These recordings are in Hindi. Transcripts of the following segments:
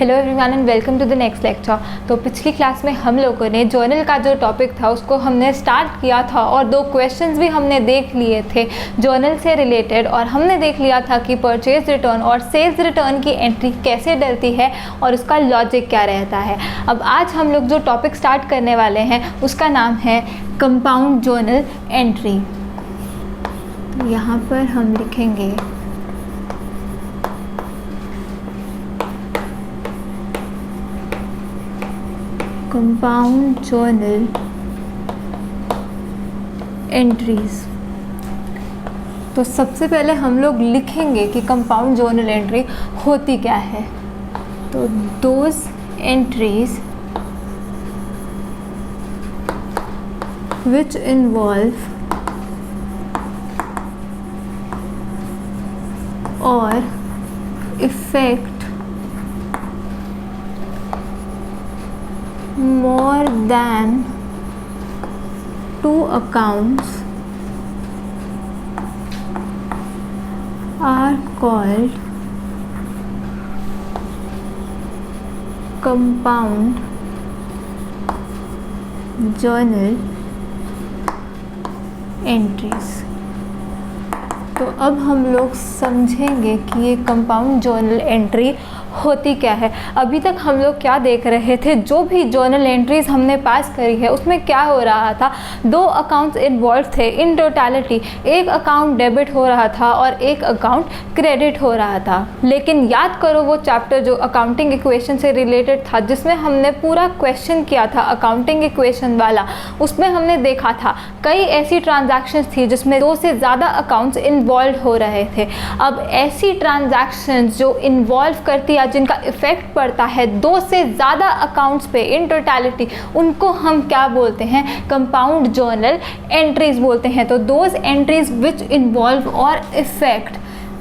Hello everyone and welcome to the next lecture. तो पिछली क्लास में हम लोगों ने जर्नल का जो टॉपिक था उसको हमने स्टार्ट किया था और 2 क्वेश्चंस भी हमने देख लिए थे जर्नल से रिलेटेड, और हमने देख लिया था कि परचेज रिटर्न और सेल्स रिटर्न की एंट्री कैसे डलती है और उसका लॉजिक क्या रहता है। अब आज हम लोग जो टॉपिक स्टार्ट करने वाले हैं उसका नाम है कंपाउंड जर्नल एंट्री। यहाँ पर हम लिखेंगे कंपाउंड जर्नल एंट्रीज। तो सबसे पहले हम लोग लिखेंगे कि कंपाउंड जर्नल एंट्री होती क्या है। तो दोज एंट्रीज विच इन्वॉल्व और effect more than 2 accounts are called compound journal entries। तो अब हम लोग समझेंगे कि ये कंपाउंड जर्नल एंट्री होती क्या है। अभी तक हम लोग क्या देख रहे थे, जो भी जर्नल एंट्रीज हमने पास करी है उसमें क्या हो रहा था, 2 अकाउंट्स इन्वॉल्व थे इन टोटलिटी। एक अकाउंट डेबिट हो रहा था और एक अकाउंट क्रेडिट हो रहा था। लेकिन याद करो वो चैप्टर जो अकाउंटिंग इक्वेशन से रिलेटेड था, जिसमें हमने पूरा क्वेश्चन किया था अकाउंटिंग इक्वेशन वाला, उसमें हमने देखा था कई ऐसी ट्रांजैक्शंस थी जिसमें 2 से ज़्यादा अकाउंट्स इन्वॉल्व हो रहे थे। अब ऐसी ट्रांजैक्शंस जो इन्वॉल्व करती है, जिनका इफेक्ट पड़ता है 2 से ज़्यादा अकाउंट्स पे इन टोटलिटी, उनको हम क्या बोलते हैं, कंपाउंड जर्नल एंट्रीज बोलते हैं। तो दोज एंट्रीज विच इन्वॉल्व और इफेक्ट,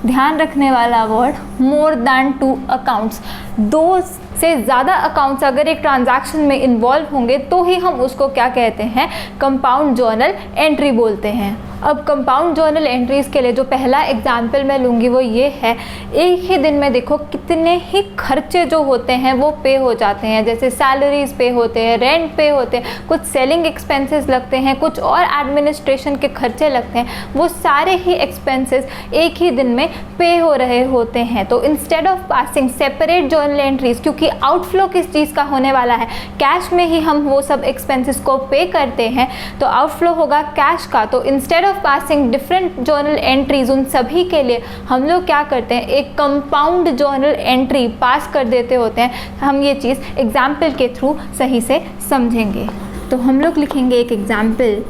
ध्यान रखने वाला वर्ड, मोर दैन 2 अकाउंट्स। 2 से ज़्यादा अकाउंट्स अगर एक ट्रांजैक्शन में इन्वॉल्व होंगे तो ही हम उसको क्या कहते हैं, कंपाउंड जर्नल एंट्री बोलते हैं। अब कंपाउंड जर्नल एंट्रीज के लिए जो पहला एग्जाम्पल मैं लूँगी वो ये है, एक ही दिन में देखो कितने ही खर्चे जो होते हैं वो पे हो जाते हैं। जैसे सैलरीज पे होते हैं, रेंट पे होते हैं, कुछ सेलिंग एक्सपेंसेस लगते हैं, कुछ और एडमिनिस्ट्रेशन के खर्चे लगते हैं। वो सारे ही एक्सपेंसेस एक ही दिन में पे हो रहे होते हैं। तो instead of passing separate journal entries, क्योंकि आउटफ्लो किस चीज़ का होने वाला है, कैश में ही हम वो सब एक्सपेंसेस को पे करते हैं, तो आउटफ्लो होगा कैश का। तो instead of passing different journal entries उन सभी के लिए हम लोग क्या करते हैं, एक कंपाउंड जर्नल एंट्री पास कर देते होते हैं। हम ये चीज़ एग्जाम्पल के थ्रू सही से समझेंगे। तो हम लोग लिखेंगे एक एग्जाम्पल।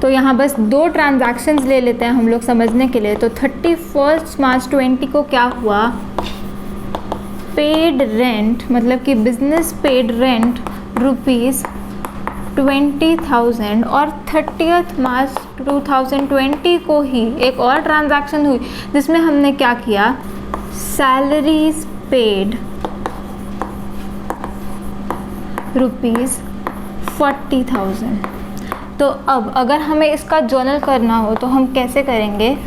तो यहाँ बस 2 ट्रांजैक्शंस ले लेते हैं हम लोग समझने के लिए। तो 31 मार्च 20 को क्या हुआ, पेड रेंट, मतलब कि बिजनेस पेड रेंट ₹20,000, और 30 मार्च 2020 को ही एक और ट्रांजैक्शन हुई जिसमें हमने क्या किया, सैलरीज पेड ₹40,000। तो अब अगर हमें इसका जर्नल करना हो तो हम कैसे करेंगे।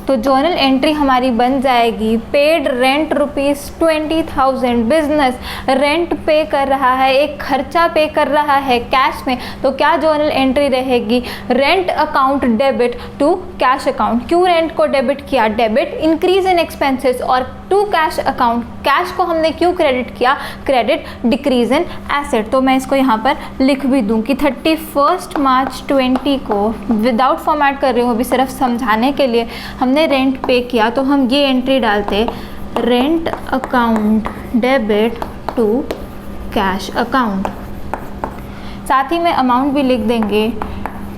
तो जर्नल एंट्री हमारी बन जाएगी, पेड रेंट ₹20,000। बिजनेस रेंट पे कर रहा है, एक खर्चा पे कर रहा है कैश में, तो क्या जर्नल एंट्री रहेगी, rent account debit to cash account. क्यों रेंट को डेबिट किया, डेबिट इंक्रीज इन एक्सपेंसेस, और टू कैश अकाउंट, कैश को हमने क्यों क्रेडिट किया, क्रेडिट डिक्रीज इन एसेट। तो मैं इसको यहाँ पर लिख भी दूँ कि 31 मार्च 20 को, विदाउट फॉर्मेट कर रही हूँ अभी, सिर्फ समझाने के लिए, हमने रेंट पे किया, तो हम ये एंट्री डालते, rent account debit to cash account. साथ ही में अमाउंट भी लिख देंगे,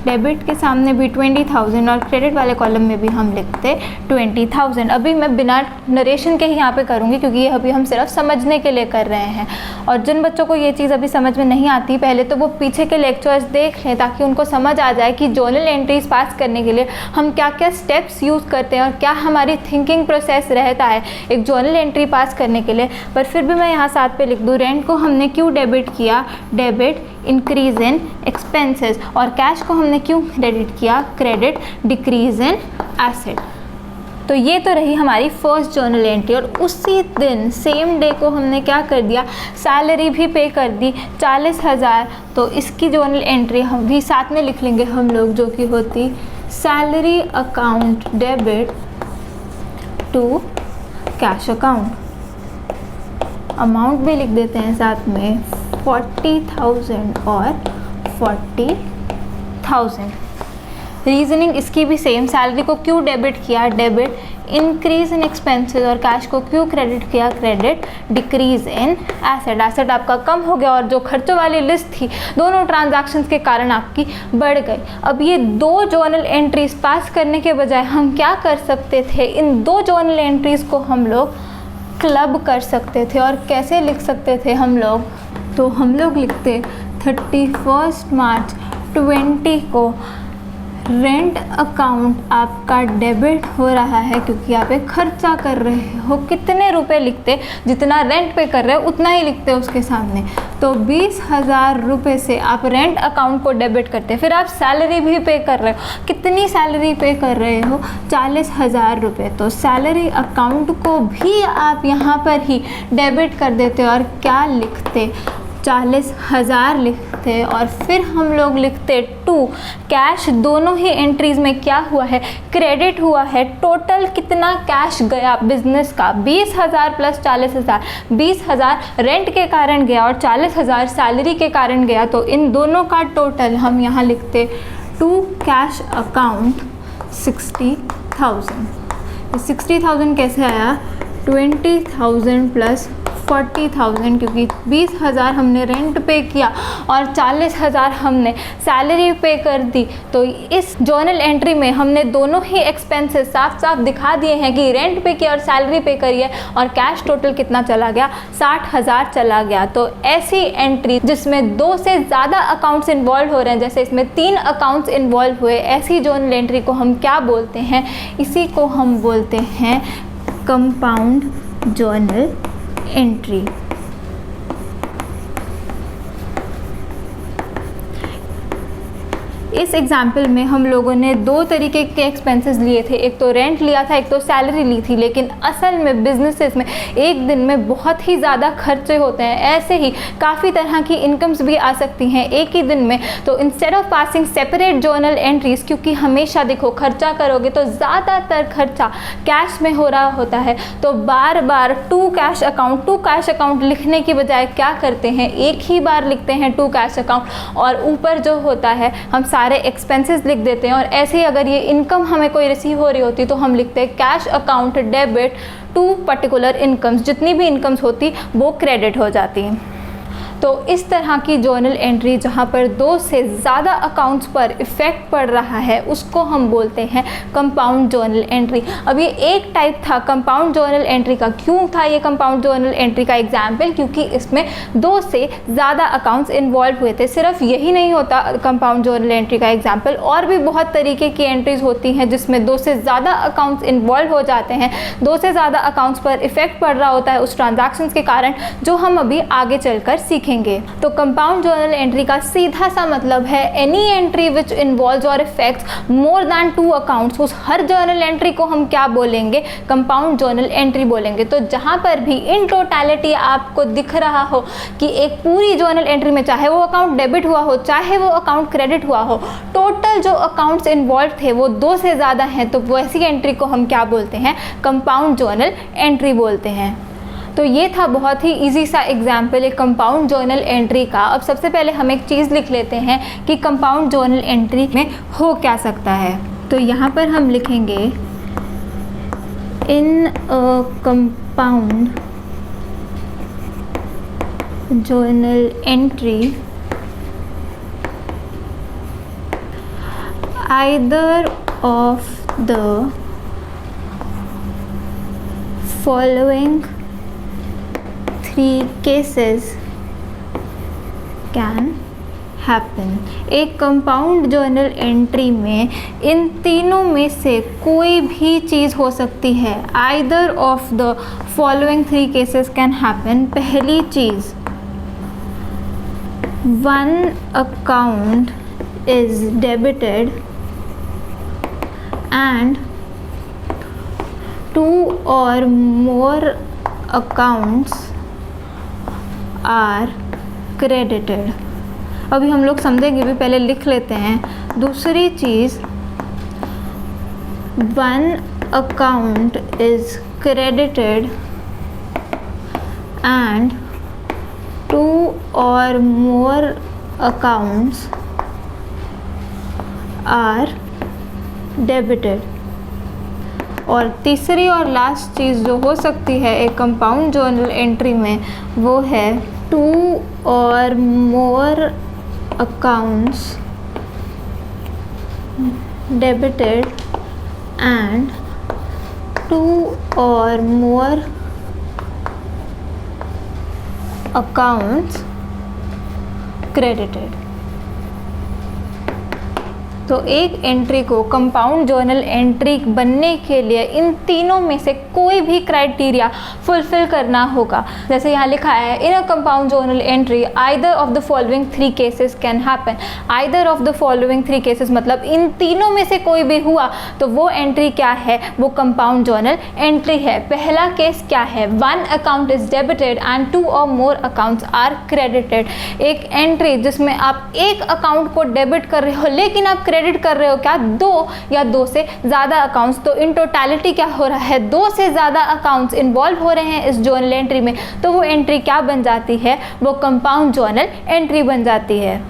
डेबिट के सामने भी 20,000 और क्रेडिट वाले कॉलम में भी हम लिखते 20,000। अभी मैं बिना नरेशन के ही यहाँ पे करूँगी क्योंकि ये अभी हम सिर्फ समझने के लिए कर रहे हैं। और जिन बच्चों को ये चीज़ अभी समझ में नहीं आती, पहले तो वो पीछे के लेक्चर्स देख लें ताकि उनको समझ आ जाए कि जर्नल एंट्रीज पास करने के लिए हम क्या क्या स्टेप्स यूज़ करते हैं और क्या हमारी थिंकिंग प्रोसेस रहता है एक जर्नल एंट्री पास करने के लिए। पर फिर भी मैं यहाँ साथ पे लिख दूँ, रेंट को हमने क्यों डेबिट किया, डेबिट इंक्रीज इन एक्सपेंसेस, और कैश को हमने क्यों क्रेडिट किया, क्रेडिट डिक्रीज इन एसेट। तो ये तो रही हमारी फर्स्ट जर्नल एंट्री। और उसी दिन सेम डे को हमने क्या कर दिया, सैलरी भी पे कर दी 40,000। तो इसकी जर्नल एंट्री हम भी साथ में लिख लेंगे हम लोग, जो कि होती salary account debit to cash account. Amount भी लिख देते हैं साथ में 40,000 और 40,000। रीजनिंग इसकी भी सेम, सैलरी को क्यों डेबिट किया, डेबिट इंक्रीज इन एक्सपेंसेस, और कैश को क्यों क्रेडिट किया, credit decrease in asset. Asset आपका कम हो गया और जो खर्चों वाली लिस्ट थी दोनों ट्रांजैक्शंस के कारण आपकी बढ़ गई। अब ये दो जर्नल एंट्रीज पास करने के बजाय हम क्या कर सकते थे, इन दो जर्नल एंट्रीज को हम लोग क्लब कर सकते थे। और कैसे लिख सकते थे हम लोग, तो हम लोग लिखते 31 मार्च 20 को रेंट अकाउंट आपका डेबिट हो रहा है, क्योंकि आप एक खर्चा कर रहे हो। कितने रुपए लिखते, जितना रेंट पे कर रहे हो उतना ही लिखते हो उसके सामने। तो 20,000 रुपये से आप रेंट अकाउंट को डेबिट करते, फिर आप सैलरी भी पे कर रहे हो। कितनी सैलरी पे कर रहे हो, 40,000 रुपये। तो सैलरी अकाउंट को भी आप यहाँ पर ही डेबिट कर देते और क्या लिखते, 40,000 लिखते। और फिर हम लोग लिखते टू कैश, दोनों ही एंट्रीज में क्या हुआ है, क्रेडिट हुआ है। टोटल कितना कैश गया बिजनेस का, 20,000 प्लस 40,000। 20,000 रेंट के कारण गया और 40,000 सैलरी के कारण गया। तो इन दोनों का टोटल हम यहाँ लिखते टू कैश अकाउंट 60,000। 60,000 कैसे आया, 20,000 प्लस 40,000, क्योंकि 20,000 हमने रेंट पे किया और 40,000 हमने सैलरी पे कर दी। तो इस जर्नल एंट्री में हमने दोनों ही एक्सपेंसेस साफ साफ दिखा दिए हैं कि रेंट पे किया और सैलरी पे करी है, और कैश टोटल कितना चला गया, 60,000 चला गया। तो ऐसी एंट्री जिसमें दो से ज़्यादा अकाउंट्स इन्वॉल्व हो रहे हैं, जैसे इसमें 3 अकाउंट्स इन्वॉल्व हुए, ऐसी जर्नल एंट्री को हम क्या बोलते हैं, इसी को हम बोलते हैं कंपाउंड जर्नल एंट्री। इस एग्जाम्पल में हम लोगों ने दो तरीके के एक्सपेंसेस लिए थे, एक तो रेंट लिया था, एक तो सैलरी ली थी। लेकिन असल में बिजनेसेस में एक दिन में बहुत ही ज़्यादा खर्चे होते हैं, ऐसे ही काफ़ी तरह की इनकम्स भी आ सकती हैं एक ही दिन में। तो instead of passing separate journal entries, क्योंकि हमेशा देखो खर्चा करोगे तो ज़्यादातर खर्चा कैश में हो रहा होता है, तो बार बार टू कैश अकाउंट लिखने की बजाय क्या करते हैं, एक ही बार लिखते हैं टू कैश अकाउंट, और ऊपर जो होता है हम सारे एक्सपेंसेस लिख देते हैं। और ऐसे ही अगर ये इनकम हमें कोई रिसीव हो रही होती तो हम लिखते हैं cash account debit to particular incomes, जितनी भी इनकम्स होती वो क्रेडिट हो जाती हैं। तो इस तरह की जर्नल एंट्री जहाँ पर दो से ज़्यादा अकाउंट्स पर इफ़ेक्ट पड़ रहा है उसको हम बोलते हैं कंपाउंड जर्नल एंट्री। अब ये एक टाइप था कंपाउंड जर्नल एंट्री का। क्यों था ये कंपाउंड जर्नल एंट्री का एग्जाम्पल, क्योंकि इसमें दो से ज़्यादा अकाउंट्स इन्वॉल्व हुए थे। सिर्फ यही नहीं होता कंपाउंड जर्नल एंट्री का एग्जाम्पल, और भी बहुत तरीके की एंट्रीज होती हैं जिसमें दो से ज़्यादा अकाउंट्स इन्वॉल्व हो जाते हैं, दो से ज़्यादा अकाउंट्स पर इफ़ेक्ट पड़ रहा होता है उस ट्रांजैक्शंस के कारण, जो हम अभी आगे चलकर सीखेंगे। तो कंपाउंड जर्नल एंट्री का सीधा सा मतलब है एनी एंट्री विच इन्वॉल्व्स और इफेक्ट्स मोर देन 2 अकाउंट्स। उस हर जर्नल एंट्री को हम क्या बोलेंगे, कंपाउंड जर्नल एंट्री बोलेंगे। तो जहां पर भी इन टोटलिटी आपको दिख रहा हो कि एक पूरी जर्नल एंट्री में चाहे वो अकाउंट डेबिट हुआ हो चाहे वो अकाउंट क्रेडिट हुआ हो, टोटल जो अकाउंट्स इन्वॉल्व थे वो 2 से ज़्यादा हैं, तो वैसी एंट्री को हम क्या बोलते हैं, कंपाउंड जर्नल एंट्री बोलते हैं। तो ये था बहुत ही इजी सा एग्जाम्पल एक कंपाउंड जर्नल एंट्री का। अब सबसे पहले हम एक चीज़ लिख लेते हैं कि कंपाउंड जर्नल एंट्री में हो क्या सकता है। तो यहाँ पर हम लिखेंगे in a compound journal entry either of the following 3 cases can happen। एक कंपाउंड जर्नल एंट्री में इन तीनों में से कोई भी चीज़ हो सकती है। Either of the following 3 cases can happen। पहली चीज़, 1 account is debited and 2 or more accounts are credited। अभी हम लोग समझेंगे भी, पहले लिख लेते हैं। दूसरी चीज़, 1 account is credited and 2 or more accounts are debited। और तीसरी और लास्ट चीज़ जो हो सकती है एक कंपाउंड जर्नल एंट्री में, वो है 2 or more accounts debited and 2 or more accounts credited। तो एक एंट्री को कंपाउंड जर्नल एंट्री बनने के लिए इन तीनों में से कोई भी क्राइटेरिया फुलफिल करना होगा। जैसे यहाँ लिखा है, in a compound journal entry either of the following 3 cases can happen. Either of the following 3 cases मतलब इन तीनों में से कोई भी हुआ तो वो एंट्री क्या है, वो कंपाउंड जर्नल एंट्री है। पहला केस क्या है, 1 अकाउंट इज डेबिटेड एंड 2 और मोर अकाउंट्स आर क्रेडिटेड। एक एंट्री जिसमें आप एक अकाउंट को डेबिट कर रहे हो लेकिन आप क्रेडिट कर रहे हो क्या, 2 या 2 से ज़्यादा अकाउंट्स। तो इन टोटलिटी क्या हो रहा है, 2 से ज़्यादा अकाउंट्स इन्वॉल्व हो रहे हैं इस जर्नल एंट्री में। तो वो एंट्री क्या बन जाती है, वो कंपाउंड जर्नल एंट्री बन जाती है।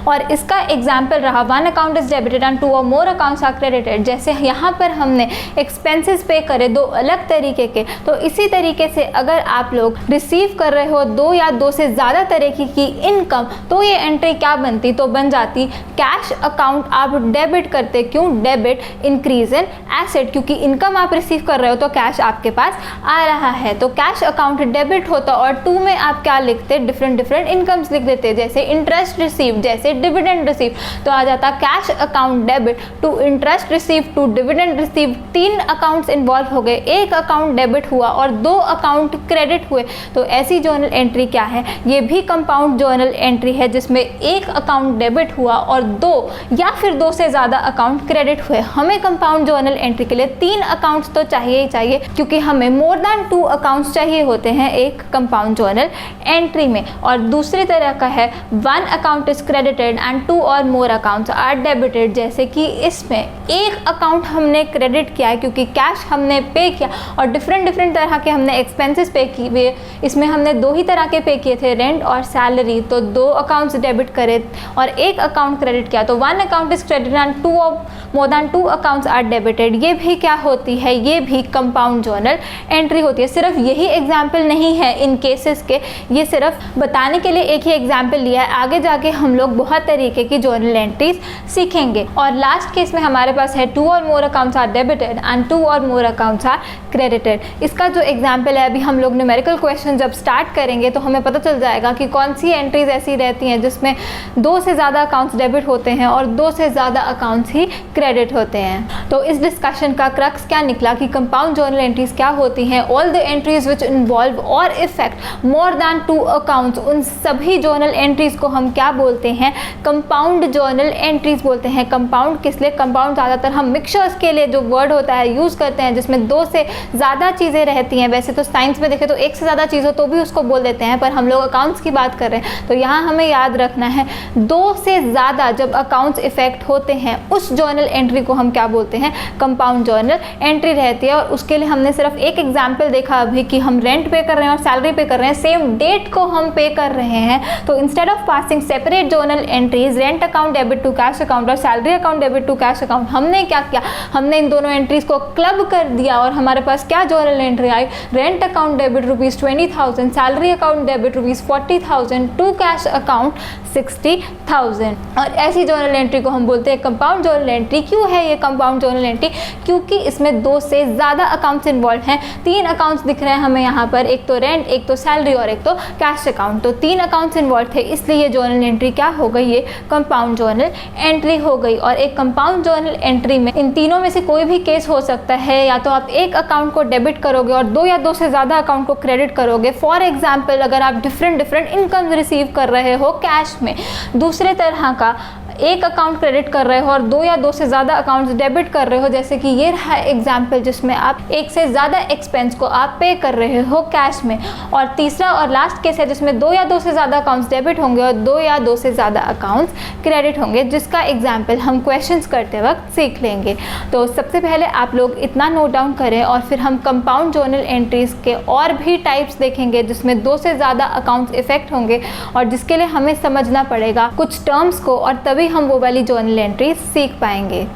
और इसका एग्जाम्पल रहा 1 अकाउंट इज डेबिटेड एंड 2 और मोर अकाउंट्स आर क्रेडिटेड। जैसे यहाँ पर हमने एक्सपेंसेस पे करे 2 अलग तरीके के, तो इसी तरीके से अगर आप लोग रिसीव कर रहे हो 2 या 2 से ज़्यादा तरीके की इनकम, तो ये एंट्री क्या बनती, तो बन जाती कैश अकाउंट आप डेबिट करते। क्यों डेबिट, इंक्रीज इन एसेट, क्योंकि इनकम आप रिसीव कर रहे हो तो कैश आपके पास आ रहा है, तो कैश अकाउंट डेबिट होता। और 2 में आप क्या लिखते, डिफरेंट इनकम्स लिख देते, जैसे इंटरेस्ट रिसीव, जैसे डिविडेंड रिसीव। तो आ जाता cash account debit to interest receive to dividend receive. 3 accounts involve हो गए, एक अकाउंट डेबिट हुआ और 2 अकाउंट क्रेडिट हुए। तो ऐसी जर्नल एंट्री क्या है, ये भी कंपाउंड जर्नल एंट्री है जिसमें एक अकाउंट डेबिट हुआ और 2 या फिर 2 से ज़्यादा अकाउंट क्रेडिट हुए। हमें कंपाउंड जर्नल एंट्री के लिए 3 अकाउंट्स तो चाहिए ही चाहिए, क्योंकि हमें मोर देन 2 अकाउंट्स चाहिए होते हैं एक कंपाउंड जर्नल एंट्री में। और दूसरी तरह का है 1 अकाउंट इज क्रेडिटेड एंड 2 और मोर अकाउंट्स आर डेबिटेड। जैसे कि इसमें एक अकाउंट हमने क्रेडिट किया है क्योंकि कैश हमने पे किया और डिफरेंट तरह के हमने एक्सपेंसेस पे किए। इसमें हमने 2 ही तरह के पे किए थे, रेंट और सैलरी। तो 2 अकाउंट्स डेबिट करे और एक अकाउंट क्रेडिट किया, तो 1 अकाउंट इज क्रेडिटेड एंड 2 और more than 2 accounts are debited. ये भी क्या होती है, ये भी कंपाउंड जर्नल एंट्री होती है। सिर्फ यही एग्जाम्पल नहीं है इन केसेस के, ये सिर्फ बताने के लिए एक ही एग्जाम्पल लिया है। आगे जाके हम लोग बहुत तरीके की जर्नल एंट्रीज सीखेंगे। और लास्ट केस में हमारे पास है 2 और मोर अकाउंट्स आर डेबिटेड एंड 2 और मोर अकाउंट्स आर क्रेडिटेड। इसका जो एग्जाम्पल है, अभी हम लोग न्यूमेरिकल क्वेश्चन जब स्टार्ट करेंगे तो हमें पता चल जाएगा कि कौन सी एंट्रीज ऐसी रहती हैं जिसमें 2 से ज़्यादा अकाउंट्स डेबिट होते हैं और 2 से ज़्यादा अकाउंट्स ही क्रेडिट होते हैं। तो इस डिस्कशन का क्रक्स क्या निकला कि कंपाउंड जर्नल एंट्रीज क्या होती हैं, all the entries which involve और इफेक्ट मोर देन 2 अकाउंट्स, उन सभी जर्नल एंट्रीज को हम क्या बोलते हैं, कंपाउंड जर्नल एंट्रीज बोलते हैं। कंपाउंड किस लिए, कंपाउंड ज़्यादातर हम मिक्सचर्स के लिए जो वर्ड होता है यूज़ करते हैं जिसमें 2 से ज़्यादा चीज़ें रहती हैं। वैसे तो साइंस में देखें तो 1 से ज़्यादा चीज़ हो तो भी उसको बोल देते हैं, पर हम लोग अकाउंट्स की बात कर रहे हैं तो यहाँ हमें याद रखना है 2 से ज़्यादा जब अकाउंट्स इफेक्ट होते हैं उस जर्नल एंट्री को हम क्या बोलते हैं, कंपाउंड जर्नल एंट्री रहती है। और उसके लिए हमने सिर्फ एक एग्जाम्पल देखा अभी कि हम रेंट पे कर रहे हैं और सैलरी पे कर रहे हैं, सेम डेट को हम पे कर रहे हैं। तो instead of passing separate journal entries, rent account debit to cash account और salary account debit to cash account, हमने क्या किया, हमने इन दोनों एंट्रीज को क्लब कर दिया और हमारे पास क्या जर्नल एंट्री आई, rent account debit ₹20,000, salary account debit ₹40,000, to cash account 60,000। और ऐसी जर्नल एंट्री को हम बोलते हैं कंपाउंड जर्नल एंट्री। क्यों है ये कंपाउंड जर्नल एंट्री, क्योंकि इसमें 2 से ज़्यादा अकाउंट्स इन्वॉल्व हैं। 3 अकाउंट्स दिख रहे हैं हमें यहाँ पर, एक तो रेंट, एक तो सैलरी और एक तो कैश अकाउंट। तो 3 अकाउंट्स इन्वॉल्व थे, इसलिए ये जर्नल एंट्री क्या हो गई, ये कंपाउंड जर्नल एंट्री हो गई। और एक कंपाउंड जर्नल एंट्री में इन तीनों में से कोई भी केस हो सकता है, या तो आप एक अकाउंट को डेबिट करोगे और 2 या 2 से ज़्यादा अकाउंट को क्रेडिट करोगे। फॉर एग्जाम्पल, अगर आप डिफरेंट इनकम रिसीव कर रहे हो कैश में, दूसरे तरह का एक अकाउंट क्रेडिट कर रहे हो और 2 या 2 से ज़्यादा अकाउंट्स डेबिट कर रहे हो, जैसे कि ये रहा एग्जाम्पल जिसमें आप एक से ज़्यादा एक्सपेंस को आप पे कर रहे हो कैश में, और तीसरा और लास्ट केस है जिसमें 2 या 2 से ज़्यादा अकाउंट्स डेबिट होंगे और 2 या 2 से ज़्यादा अकाउंट्स क्रेडिट होंगे, जिसका एग्जाम्पल हम क्वेश्चंस करते वक्त सीख लेंगे। तो सबसे पहले आप लोग इतना नोट डाउन करें और फिर हम कंपाउंड जर्नल एंट्रीज़ के और भी टाइप्स देखेंगे जिसमें 2 से ज़्यादा अकाउंट्स इफेक्ट होंगे और जिसके लिए हमें समझना पड़ेगा कुछ टर्म्स को, और तभी हम वो वाली जर्नल एंट्रीज सीख पाएंगे।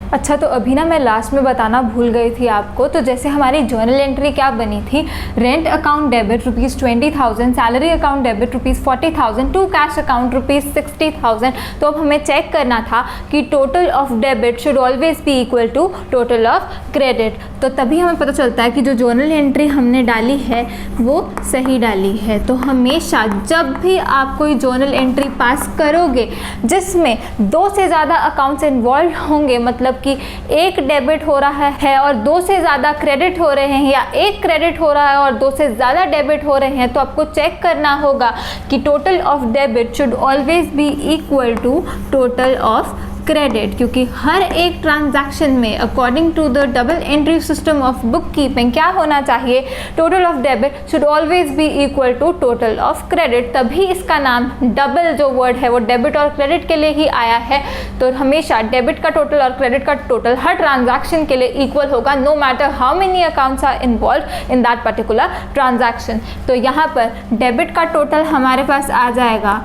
अच्छा, तो अभी ना मैं लास्ट में बताना भूल गई थी आपको। तो जैसे हमारी जर्नल एंट्री क्या बनी थी, rent account debit ₹20,000, salary account debit ₹40,000, to cash account ₹60,000। तो अब हमें चेक करना था कि total of debit should always be equal to total of credit. तो तभी हमें पता चलता है कि जो जर्नल एंट्री हमने डाली है वो सही डाली है। तो हमेशा जब भी आप कोई जर्नल एंट्री पास करोगे जिसमें 2 से ज़्यादा अकाउंट्स इन्वॉल्व होंगे, मतलब कि एक डेबिट हो रहा है और 2 से ज़्यादा क्रेडिट हो रहे हैं, या एक क्रेडिट हो रहा है और 2 से ज़्यादा डेबिट हो रहे हैं, तो आपको चेक करना होगा कि total of debit should always be equal to total of credit, क्योंकि हर एक ट्रांजैक्शन में according to the double entry system of book keeping क्या होना चाहिए, total of debit should always be equal to total of credit. तभी इसका नाम डबल जो वर्ड है वो डेबिट और क्रेडिट के लिए ही आया है। तो हमेशा डेबिट का टोटल और क्रेडिट का टोटल हर ट्रांजैक्शन के लिए इक्वल होगा, no matter how many accounts are involve in that particular transaction. तो यहाँ पर डेबिट का टोटल हमारे पास आ जाएगा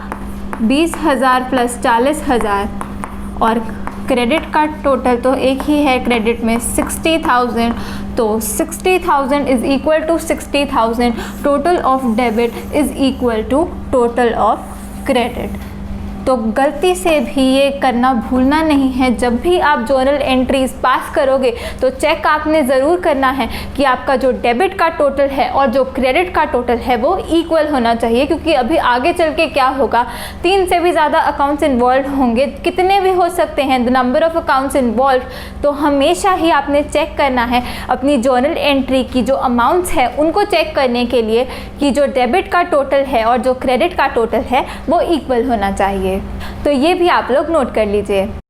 20,000 प्लस 40,000, और क्रेडिट का टोटल तो एक ही है क्रेडिट में 60,000। तो 60,000 is equal to 60,000, total of debit is equal to total of credit. तो गलती से भी ये करना भूलना नहीं है, जब भी आप जर्नल एंट्रीज पास करोगे तो चेक आपने ज़रूर करना है कि आपका जो डेबिट का टोटल है और जो क्रेडिट का टोटल है वो इक्वल होना चाहिए, क्योंकि अभी आगे चल के क्या होगा, 3 से भी ज़्यादा अकाउंट्स इन्वॉल्व होंगे, कितने भी हो सकते हैं the number of accounts involve. तो हमेशा ही आपने चेक करना है अपनी जर्नल एंट्री की जो अमाउंट्स है उनको चेक करने के लिए कि जो डेबिट का टोटल है और जो क्रेडिट का टोटल है वो इक्वल होना चाहिए। तो ये भी आप लोग नोट कर लीजिए।